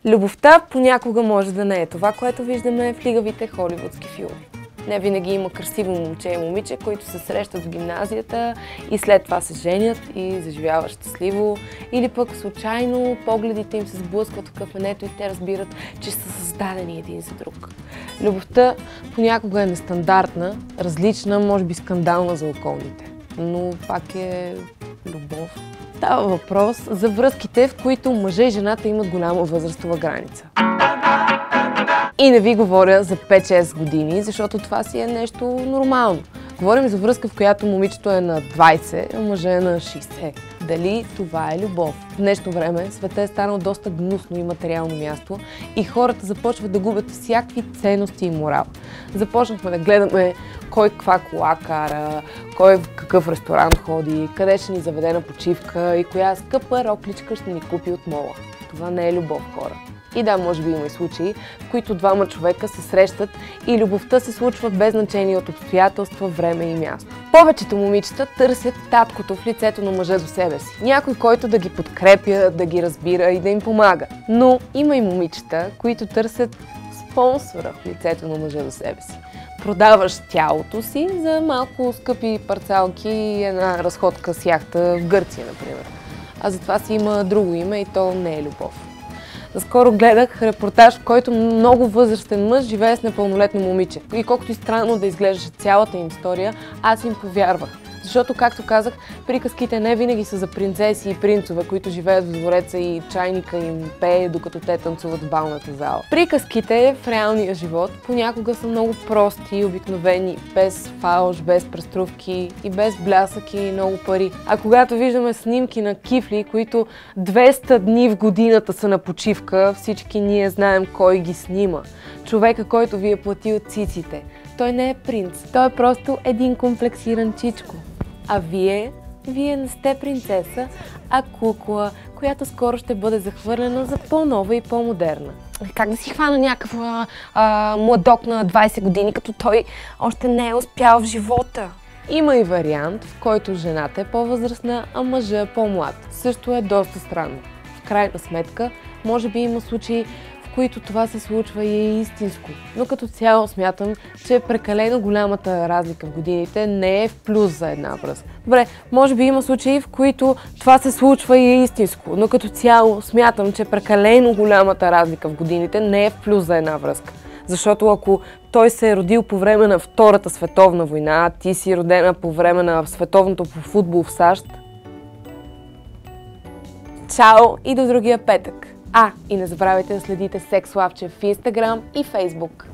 Любовта понякога може да не е това, което виждаме в лигавите холивудски филми. Не винаги има красиво момче и момиче, които се срещат в гимназията и след това се женят и заживяват щастливо. Или пък случайно погледите им се сблъскват в кафенето и те разбират, че са създадени един за друг. Любовта понякога е нестандартна, различна, може би скандална за околните. Но пак е любов. Става въпрос за връзките, в които мъжа и жената имат голяма възрастова граница. И не ви говоря за 5-6 години, защото това си е нещо нормално. Говорим за връзка, в която момичето е на 20, а мъжът е на 60. Дали това е любов? В днешно време света е станал доста гнусно и материално място и хората започват да губят всякакви ценности и морал. Започнахме да гледаме кой каква кола кара, кой в какъв ресторант ходи, къде ще ни заведе на почивка и коя скъпа рокличка ще ни купи от мола. Това не е любов, хора. И да, може би има и случаи, в които двама човека се срещат и любовта се случва без значение от обстоятелства, време и място. Повечето момичета търсят таткото в лицето на мъжа до себе си. Някой, който да ги подкрепя, да ги разбира и да им помага. Но има и момичета, които търсят спонсора в лицето на мъжа до себе си. Продаваш тялото си за малко скъпи парцалки и една разходка с яхта в Гърция, например. А за това си има друго име и то не е любов. Наскоро гледах репортаж, в който много възрастен мъж живее с непълнолетно момиче. И колкото и странно да изглеждаше цялата им история, аз им повярвах. Защото, както казах, приказките не винаги са за принцеси и принцове, които живеят в двореца и чайника им пее, докато те танцуват в балната зала. Приказките в реалния живот понякога са много прости и обикновени, без фалш, без преструвки и без блясък и много пари. А когато виждаме снимки на кифли, които 200 дни в годината са на почивка, всички ние знаем кой ги снима. Човека, който ви е платил циците. Той не е принц, той е просто един комплексиран чичко. А вие не сте принцеса, а кукла, която скоро ще бъде захвърлена за по-нова и по-модерна. Как да си хвана някакъв младок на 20 години, като той още не е успял в живота? Има и вариант, в който жената е по-възрастна, а мъжът е по-млад. Също е доста странно. В крайна сметка, може би има случаи, в които това се случва и е истинско. Но като цяло смятам, че прекалено голямата разлика в годините не е в плюс за една връзка. Добре, може би има случаи, в които това се случва и е истинско, но като цяло смятам, че прекалено голямата разлика в годините не е в плюс за една връзка. Защото ако той се е родил по време на Втората световна война, а ти си родена по време на световното по футбол в САЩ, чао и до другия петък! И не забравяйте да следите Секс Лавче в Instagram и Facebook.